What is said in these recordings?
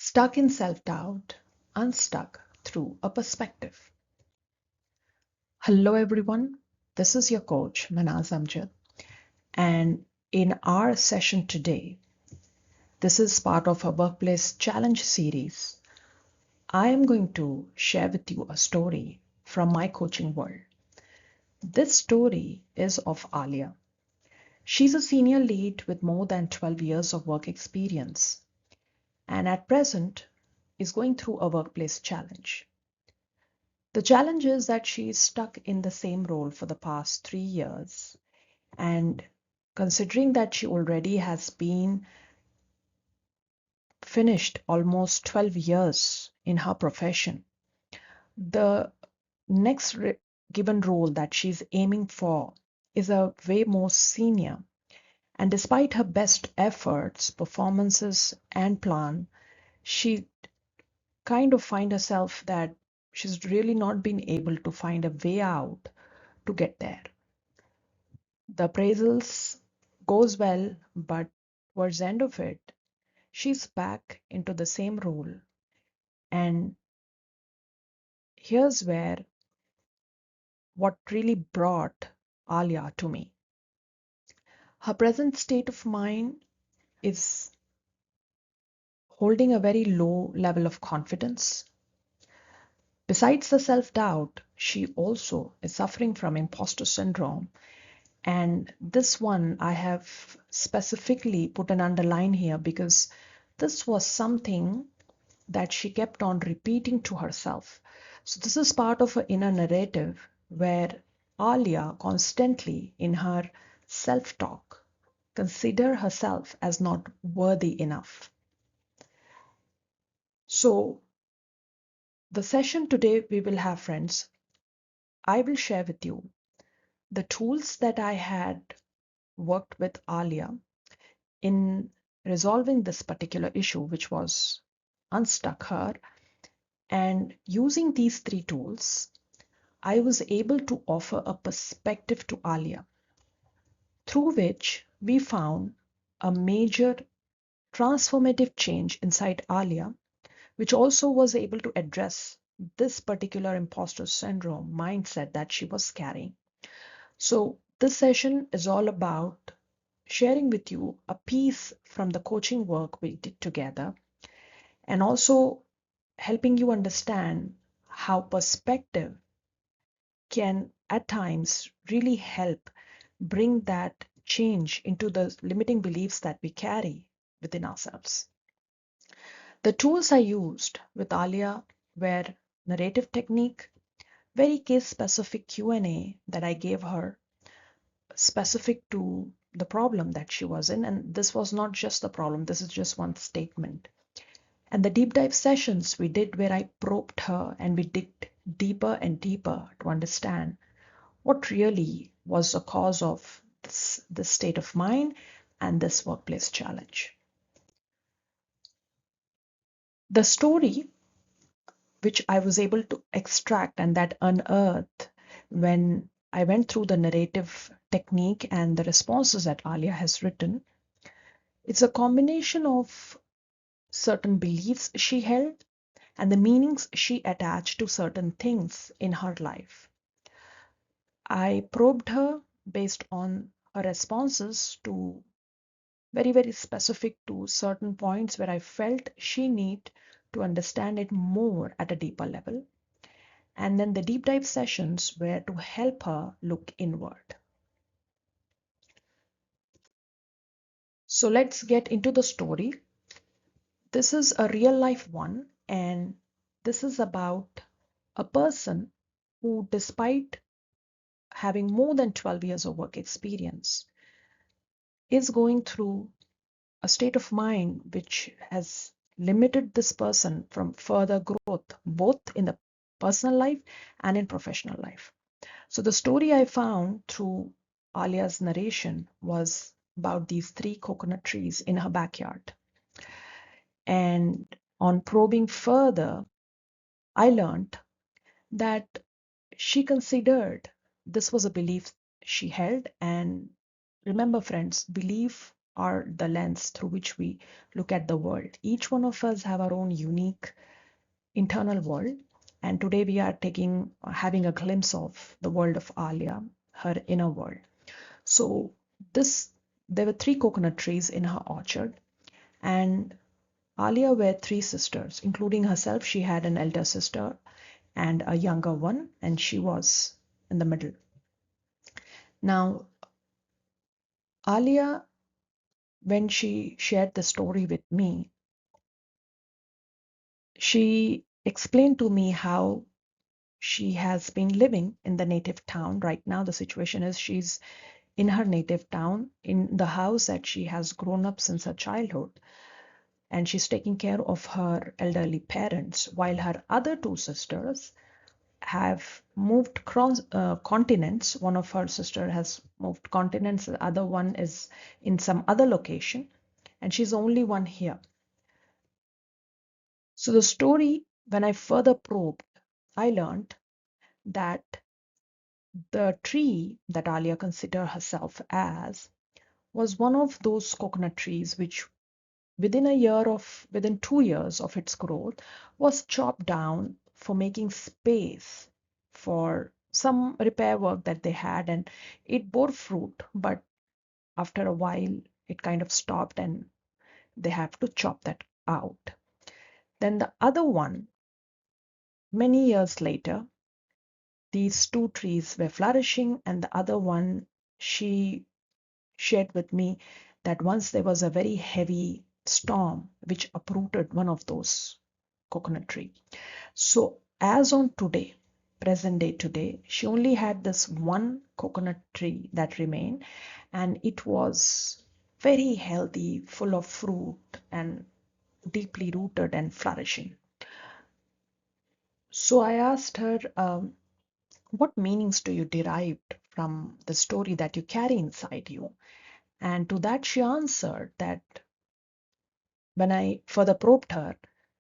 Stuck in self-doubt, unstuck through a perspective. Hello everyone, this is your coach Manaz Amjad, and in our session today, this is part of a workplace challenge series. I am going to share with you a story from my coaching world. This story is of Alia. She's a senior lead with more than 12 years of work experience and at present is going through a workplace challenge. The challenge is that she is stuck in the same role for the past 3 years, and considering that she already has been finished almost 12 years in her profession, the next given role that she's aiming for is a way more senior. And despite her best efforts, performances, and plan, she kind of find herself that she's really not been able to find a way out to get there. The appraisals goes well, but towards the end of it, she's back into the same role. And here's where what really brought Alia to me. Her present state of mind is holding a very low level of confidence. Besides the self-doubt, she also is suffering from imposter syndrome. And this one I have specifically put an underline here because this was something that she kept on repeating to herself. So this is part of her inner narrative where Alia constantly in her self-talk consider herself as not worthy enough. So the session today we will have, friends, I will share with you the tools that I had worked with Alia in resolving this particular issue, which was unstuck her. And using these three tools, I was able to offer a perspective to Alia, through which we found a major transformative change inside Alia, which also was able to address this particular imposter syndrome mindset that she was carrying. So this session is all about sharing with you a piece from the coaching work we did together, and also helping you understand how perspective can at times really help bring that change into the limiting beliefs that we carry within ourselves. The tools I used with Alia were narrative technique, very case specific Q&A that I gave her specific to the problem that she was in. And this was not just the problem, this is just one statement. And the deep dive sessions we did where I probed her and we digged deeper and deeper to understand what really was the cause of this state of mind and this workplace challenge. The story which I was able to extract and that unearthed when I went through the narrative technique and the responses that Alia has written, it's a combination of certain beliefs she held and the meanings she attached to certain things in her life. I probed her based on her responses to very specific to certain points where I felt she need to understand it more at a deeper level. And then the deep dive sessions were to help her look inward. So let's get into the story. This is a real life one, and this is about a person who, despite having more than 12 years of work experience, is going through a state of mind which has limited this person from further growth, both in the personal life and in professional life. So the story I found through Alia's narration was about these 3 coconut trees in her backyard. And on probing further, I learned that she considered this was a belief she held. And remember, friends, belief are the lens through which we look at the world. Each one of us have our own unique internal world, and today we are having a glimpse of the world of Alia, her inner world. So this there were 3 coconut trees in her orchard, and Alia were 3 sisters, including herself. She had an elder sister and a younger one, and she was in the middle. Now, Alia, when she shared the story with me, she explained to me how she has been living in the native town. Right now, the situation is she's in her native town, in the house that she has grown up since her childhood, and she's taking care of her elderly parents, while her other 2 sisters have moved cross continents. One of her sister has moved continents, the other one is in some other location, and she's the only one here. So the story, when I further probed, I learned that the tree that Alia considered herself as was one of those coconut trees which within 2 years of its growth was chopped down for making space for some repair work that they had, and it bore fruit, but after a while it kind of stopped and they have to chop that out. Then the other one, many years later, these 2 trees were flourishing, and the other one, she shared with me that once there was a very heavy storm which uprooted one of those coconut tree. So as on today, present day today, she only had this one coconut tree that remained, and it was very healthy, full of fruit, and deeply rooted and flourishing. So I asked her, what meanings do you derive from the story that you carry inside you? And to that she answered that when I further probed her,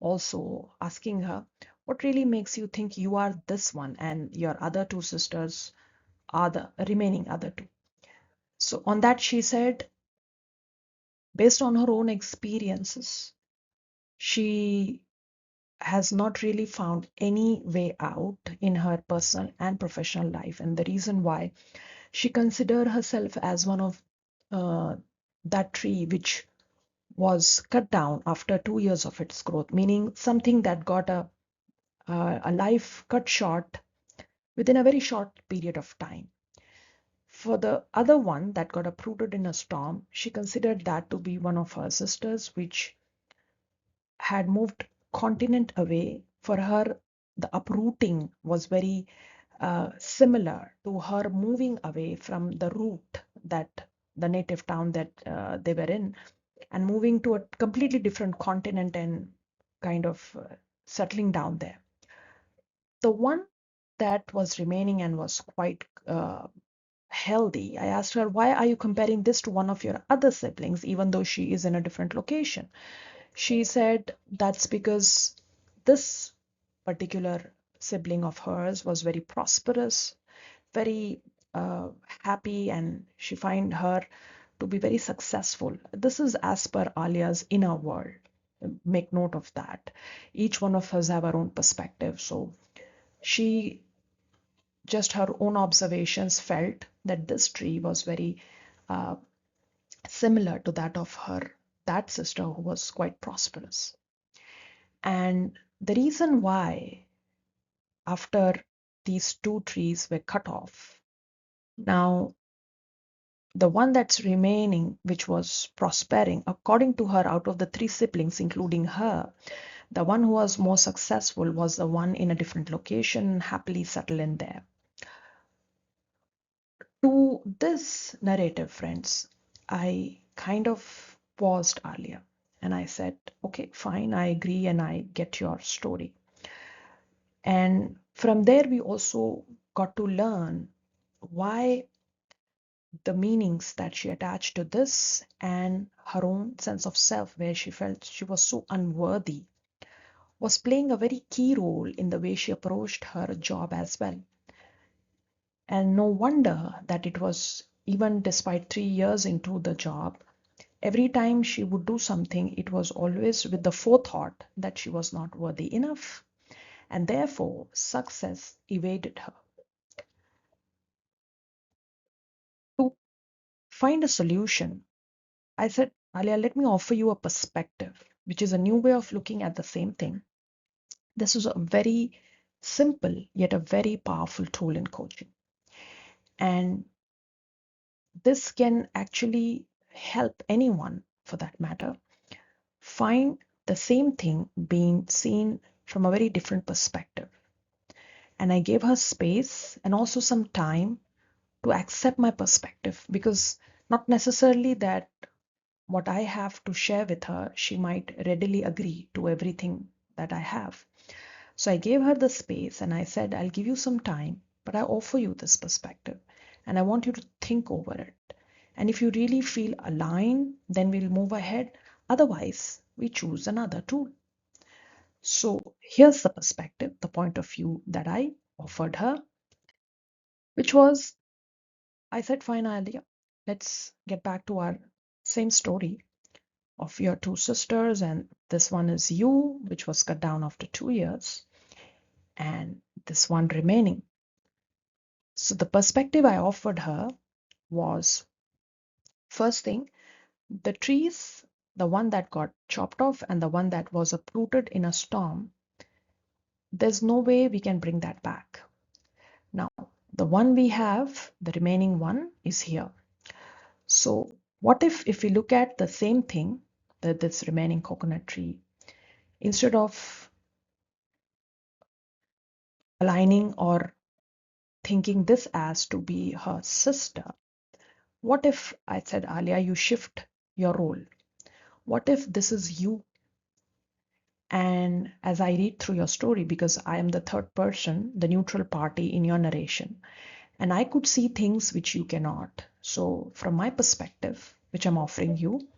also asking her, what really makes you think you are this one and your other 2 sisters are the remaining other 2? So on that she said, based on her own experiences, she has not really found any way out in her personal and professional life. And the reason why she considered herself as one of that tree which was cut down after 2 years of its growth, meaning something that got a life cut short within a very short period of time. For the other one that got uprooted in a storm, she considered that to be one of her sisters, which had moved continent away. For her, the uprooting was very similar to her moving away from the root, that the native town that they were in, and moving to a completely different continent and kind of settling down there. The one that was remaining and was quite healthy, I asked her, why are you comparing this to one of your other siblings, even though she is in a different location? She said that's because this particular sibling of hers was very prosperous, very happy, and she find her to be very successful. This is as per Alia's inner world. Make note of that. Each one of us have our own perspective. So she, just her own observations, felt that this tree was very uh, similar to that of that sister who was quite prosperous. And the reason why, after these 2 trees were cut off, now the one that's remaining, which was prospering, according to her, out of the 3 siblings, including her, the one who was more successful was the one in a different location, happily settled in there. To this narrative, friends, I kind of paused earlier and I said, okay, fine, I agree and I get your story. And from there, we also got to learn why the meanings that she attached to this and her own sense of self, where she felt she was so unworthy, was playing a very key role in the way she approached her job as well. And no wonder that it was, even despite 3 years into the job, Every time she would do something, it was always with the forethought that she was not worthy enough, and therefore success evaded her. To find a solution, I said, Alia, let me offer you a perspective, which is a new way of looking at the same thing. This is a very simple yet a very powerful tool in coaching. And this can actually help anyone, for that matter, find the same thing being seen from a very different perspective. And I gave her space and also some time to accept my perspective, because not necessarily that what I have to share with her, she might readily agree to everything that I have. So I gave her the space and I said, I'll give you some time, but I offer you this perspective and I want you to think over it. And if you really feel aligned, then we'll move ahead. Otherwise, we choose another tool. So here's the perspective, the point of view that I offered her, which was, I said, fine, Alia, let's get back to our same story of your two sisters, and this one is you, which was cut down after 2 years, and this one remaining. So the perspective I offered her was, first thing, the trees, the one that got chopped off and the one that was uprooted in a storm, there's no way we can bring that back. Now, the one we have, the remaining one, is here. So what if we look at the same thing, that this remaining coconut tree, instead of aligning or thinking this as to be her sister, what if I said, Alia, you shift your role? What if this is you? And as I read through your story, because I am the third person, the neutral party in your narration, and I could see things which you cannot. So from my perspective, which I'm offering you,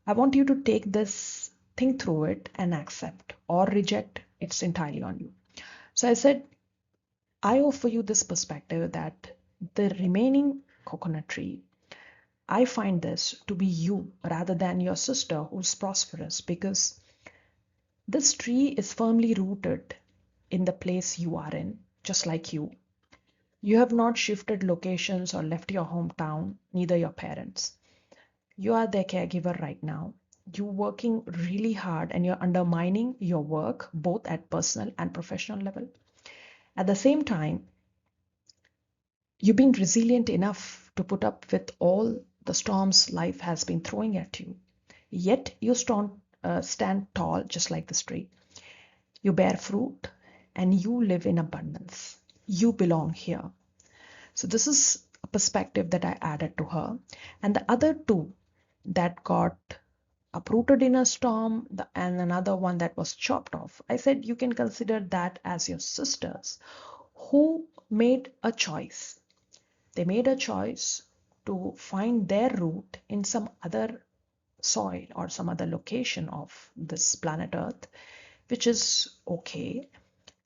I want you to take this, think through it, and accept or reject. It's entirely on you. So I said, I offer you this perspective that the remaining coconut tree, I find this to be you rather than your sister who's prosperous, because this tree is firmly rooted in the place you are in, just like you. You have not shifted locations or left your hometown, neither your parents. You are their caregiver right now. You're working really hard and you're undermining your work both at personal and professional level. At the same time, you've been resilient enough to put up with all the storms life has been throwing at you. Yet you stand tall just like this tree. You bear fruit and you live in abundance. You belong here. So this is a perspective that I added to her. And the other two that got uprooted in a storm and another one that was chopped off, I said you can consider that as your sisters who made a choice. They made a choice to find their root in some other soil or some other location of this planet Earth, which is okay,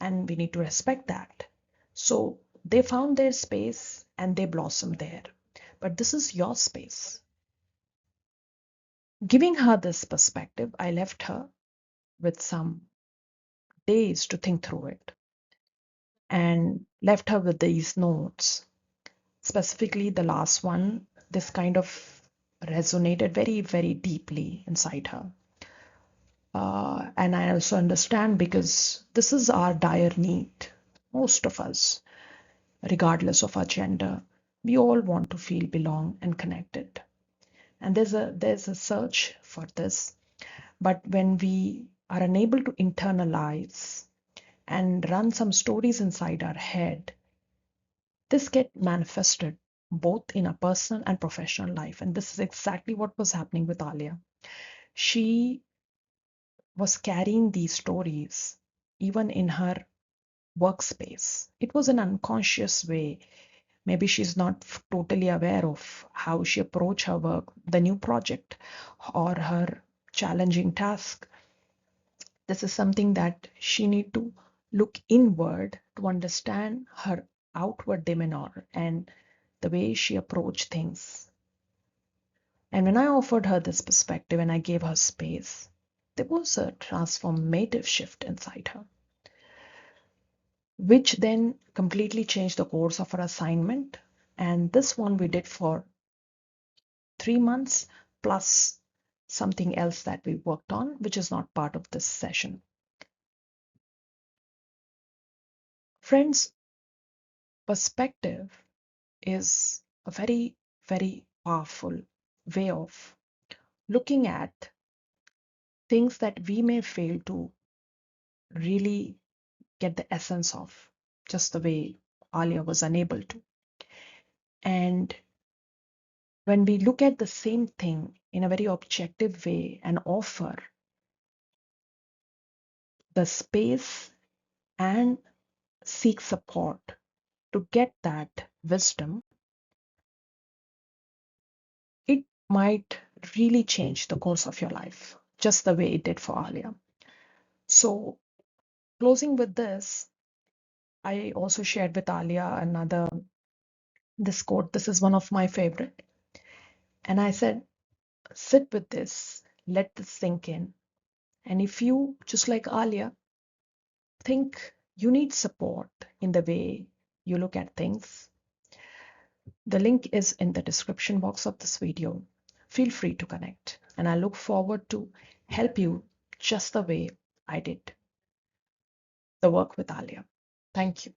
and we need to respect that. So they found their space and they blossomed there. But this is your space. Giving her this perspective, I left her with some days to think through it and left her with these notes. Specifically, the last one, this kind of resonated very, very deeply inside her. And I also understand, because this is our dire need. Most of us, regardless of our gender, we all want to feel belong and connected. And there's a search for this. But when we are unable to internalize and run some stories inside our head, this get manifested both in a personal and professional life. And this is exactly what was happening with Alia. She was carrying these stories even in her workspace. It was an unconscious way. Maybe she's not totally aware of how she approached her work, the new project, or her challenging task. This is something that she need to look inward to understand her outward demeanor and the way she approached things. And when I offered her this perspective and I gave her space, there was a transformative shift inside her, which then completely changed the course of her assignment. And this one we did for 3 months plus something else that we worked on, which is not part of this session. Friends, perspective is a very, very powerful way of looking at things that we may fail to really get the essence of, just the way Alia was unable to. And when we look at the same thing in a very objective way and offer the space and seek support to get that wisdom, it might really change the course of your life, just the way it did for Alia. So, closing with this, I also shared with Alia this quote. This is one of my favorite. And I said, sit with this, let this sink in. And if you, just like Alia, think you need support in the way you look at things, the link is in the description box of this video. Feel free to connect, and I look forward to help you just the way I did the work with Alia. Thank you.